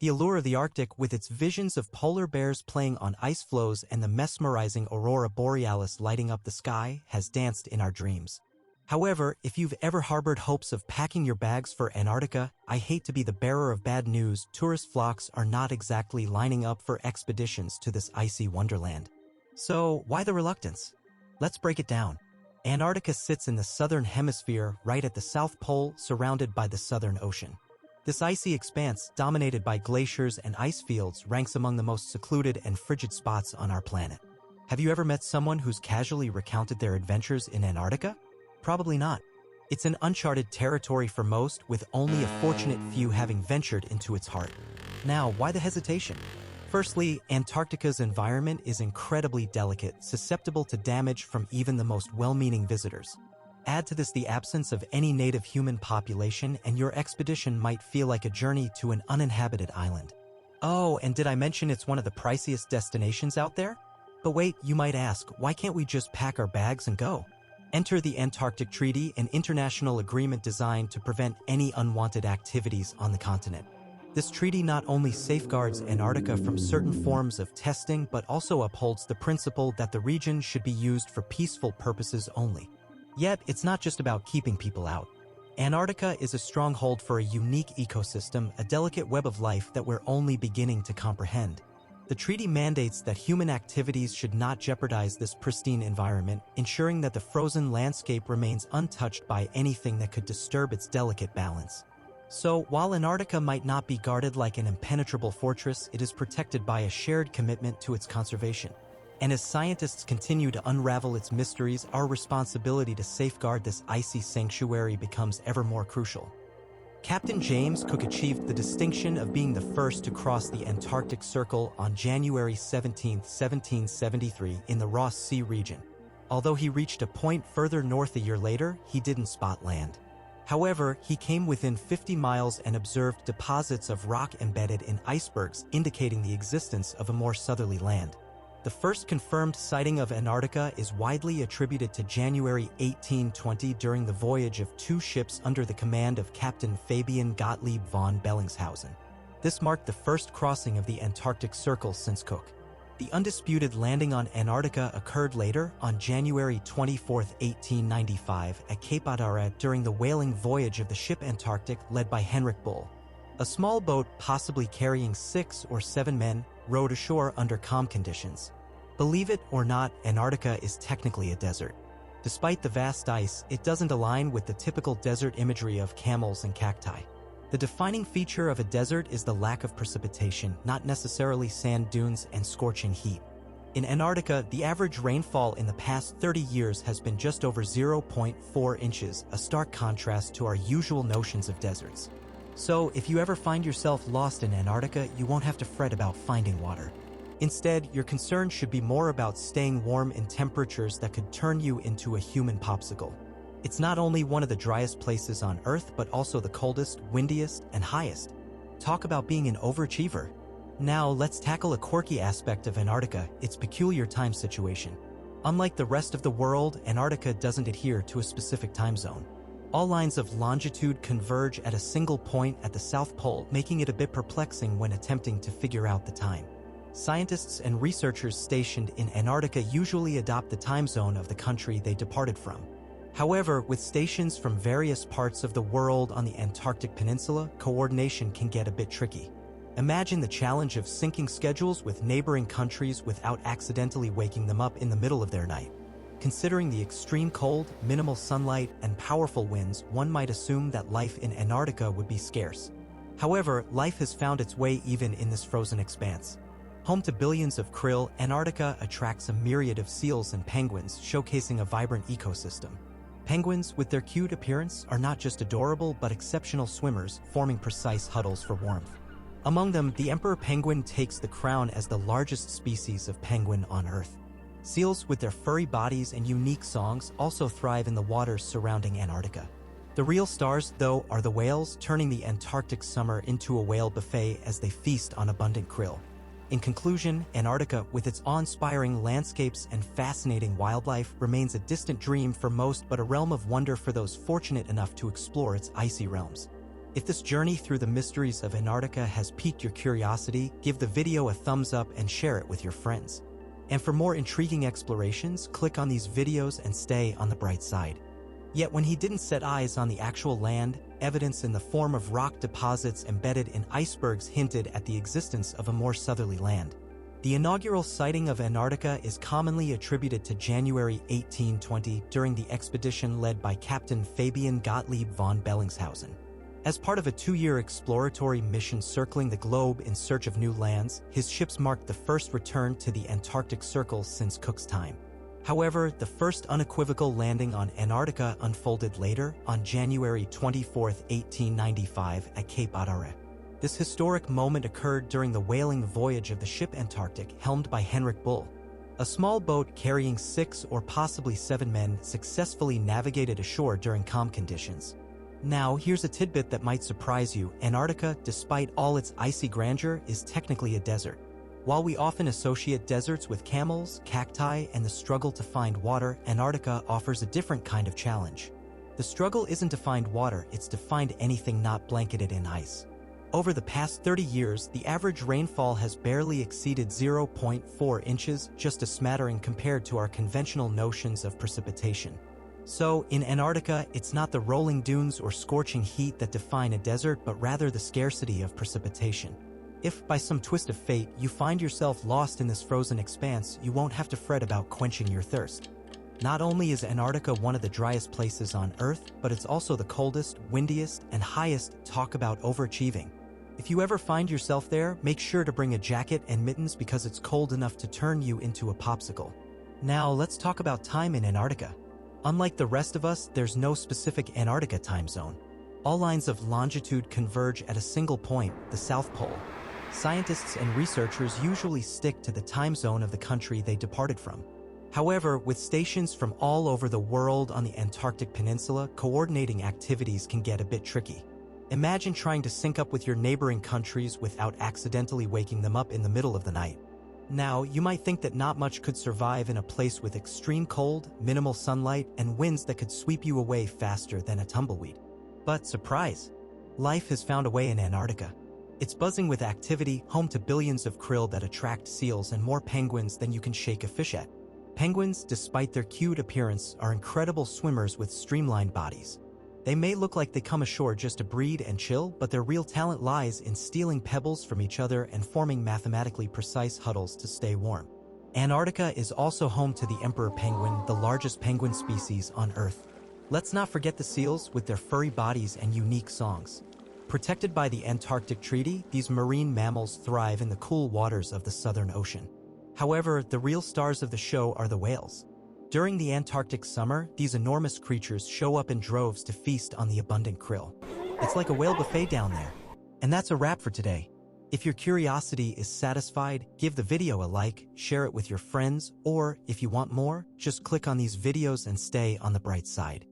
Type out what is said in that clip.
The allure of the Arctic, with its visions of polar bears playing on ice floes and the mesmerizing aurora borealis lighting up the sky, has danced in our dreams. However, if you've ever harbored hopes of packing your bags for Antarctica, I hate to be the bearer of bad news. Tourist flocks are not exactly lining up for expeditions to this icy wonderland. So, why the reluctance? Let's break it down. Antarctica sits in the southern hemisphere, right at the South Pole, surrounded by the Southern Ocean. This icy expanse, dominated by glaciers and ice fields, ranks among the most secluded and frigid spots on our planet. Have you ever met someone who's casually recounted their adventures in Antarctica? Probably not. It's an uncharted territory for most, with only a fortunate few having ventured into its heart. Now, why the hesitation? Firstly, Antarctica's environment is incredibly delicate, susceptible to damage from even the most well-meaning visitors. Add to this the absence of any native human population, and your expedition might feel like a journey to an uninhabited island. Oh, and did I mention it's one of the priciest destinations out there? But wait, you might ask, why can't we just pack our bags and go? Enter the Antarctic Treaty, an international agreement designed to prevent any unwanted activities on the continent. This treaty not only safeguards Antarctica from certain forms of testing, but also upholds the principle that the region should be used for peaceful purposes only. Yet, it's not just about keeping people out. Antarctica is a stronghold for a unique ecosystem, a delicate web of life that we're only beginning to comprehend. The treaty mandates that human activities should not jeopardize this pristine environment, ensuring that the frozen landscape remains untouched by anything that could disturb its delicate balance. So, while Antarctica might not be guarded like an impenetrable fortress, it is protected by a shared commitment to its conservation. And as scientists continue to unravel its mysteries, our responsibility to safeguard this icy sanctuary becomes ever more crucial. Captain James Cook achieved the distinction of being the first to cross the Antarctic Circle on January 17, 1773, in the Ross Sea region. Although he reached a point further north a year later, he didn't spot land. However, he came within 50 miles and observed deposits of rock embedded in icebergs, indicating the existence of a more southerly land. The first confirmed sighting of Antarctica is widely attributed to January 1820 during the voyage of two ships under the command of Captain Fabian Gottlieb von Bellingshausen. This marked the first crossing of the Antarctic Circle since Cook. The undisputed landing on Antarctica occurred later, on January 24, 1895, at Cape Adare during the whaling voyage of the ship Antarctic led by Henrik Bull. A small boat, possibly carrying 6 or 7 men, rowed ashore under calm conditions. Believe it or not, Antarctica is technically a desert. Despite the vast ice, it doesn't align with the typical desert imagery of camels and cacti. The defining feature of a desert is the lack of precipitation, not necessarily sand dunes and scorching heat. In Antarctica, the average rainfall in the past 30 years has been just over 0.4 inches, a stark contrast to our usual notions of deserts. So, if you ever find yourself lost in Antarctica, you won't have to fret about finding water. Instead, your concern should be more about staying warm in temperatures that could turn you into a human popsicle. It's not only one of the driest places on Earth, but also the coldest, windiest, and highest. Talk about being an overachiever. Now, let's tackle a quirky aspect of Antarctica, its peculiar time situation. Unlike the rest of the world, Antarctica doesn't adhere to a specific time zone. All lines of longitude converge at a single point at the South Pole, making it a bit perplexing when attempting to figure out the time. Scientists and researchers stationed in Antarctica usually adopt the time zone of the country they departed from. However, with stations from various parts of the world on the Antarctic Peninsula, coordination can get a bit tricky. Imagine the challenge of syncing schedules with neighboring countries without accidentally waking them up in the middle of their night. Considering the extreme cold, minimal sunlight, and powerful winds, one might assume that life in Antarctica would be scarce. However, life has found its way even in this frozen expanse. Home to billions of krill, Antarctica attracts a myriad of seals and penguins, showcasing a vibrant ecosystem. Penguins, with their cute appearance, are not just adorable but exceptional swimmers, forming precise huddles for warmth. Among them, the emperor penguin takes the crown as the largest species of penguin on Earth. Seals, with their furry bodies and unique songs, also thrive in the waters surrounding Antarctica. The real stars, though, are the whales, turning the Antarctic summer into a whale buffet as they feast on abundant krill. In conclusion, Antarctica, with its awe-inspiring landscapes and fascinating wildlife, remains a distant dream for most but a realm of wonder for those fortunate enough to explore its icy realms. If this journey through the mysteries of Antarctica has piqued your curiosity, give the video a thumbs up and share it with your friends. And for more intriguing explorations, click on these videos and stay on the bright side. Yet when he didn't set eyes on the actual land, evidence in the form of rock deposits embedded in icebergs hinted at the existence of a more southerly land. The inaugural sighting of Antarctica is commonly attributed to January 1820 during the expedition led by Captain Fabian Gottlieb von Bellingshausen. As part of a 2-year exploratory mission circling the globe in search of new lands, his ships marked the first return to the Antarctic Circle since Cook's time. However, the first unequivocal landing on Antarctica unfolded later, on January 24, 1895, at Cape Adare. This historic moment occurred during the whaling voyage of the ship Antarctic, helmed by Henrik Bull. A small boat carrying 6 or possibly 7 men successfully navigated ashore during calm conditions. Now, here's a tidbit that might surprise you. Antarctica, despite all its icy grandeur, is technically a desert. While we often associate deserts with camels, cacti, and the struggle to find water, Antarctica offers a different kind of challenge. The struggle isn't to find water, it's to find anything not blanketed in ice. Over the past 30 years, the average rainfall has barely exceeded 0.4 inches, just a smattering compared to our conventional notions of precipitation. So, in Antarctica, it's not the rolling dunes or scorching heat that define a desert, but rather the scarcity of precipitation. If, by some twist of fate, you find yourself lost in this frozen expanse, you won't have to fret about quenching your thirst. Not only is Antarctica one of the driest places on Earth, but it's also the coldest, windiest, and highest. Talk about overachieving. If you ever find yourself there, make sure to bring a jacket and mittens because it's cold enough to turn you into a popsicle. Now, let's talk about time in Antarctica. Unlike the rest of us, there's no specific Antarctica time zone. All lines of longitude converge at a single point, the South Pole. Scientists and researchers usually stick to the time zone of the country they departed from. However, with stations from all over the world on the Antarctic Peninsula, coordinating activities can get a bit tricky. Imagine trying to sync up with your neighboring countries without accidentally waking them up in the middle of the night. Now, you might think that not much could survive in a place with extreme cold, minimal sunlight, and winds that could sweep you away faster than a tumbleweed. But surprise! Life has found a way in Antarctica. It's buzzing with activity, home to billions of krill that attract seals and more penguins than you can shake a fish at. Penguins, despite their cute appearance, are incredible swimmers with streamlined bodies. They may look like they come ashore just to breed and chill, but their real talent lies in stealing pebbles from each other and forming mathematically precise huddles to stay warm. Antarctica is also home to the emperor penguin, the largest penguin species on Earth. Let's not forget the seals with their furry bodies and unique songs. Protected by the Antarctic Treaty, these marine mammals thrive in the cool waters of the Southern Ocean. However, the real stars of the show are the whales. During the Antarctic summer, these enormous creatures show up in droves to feast on the abundant krill. It's like a whale buffet down there. And that's a wrap for today. If your curiosity is satisfied, give the video a like, share it with your friends, or if you want more, just click on these videos and stay on the bright side.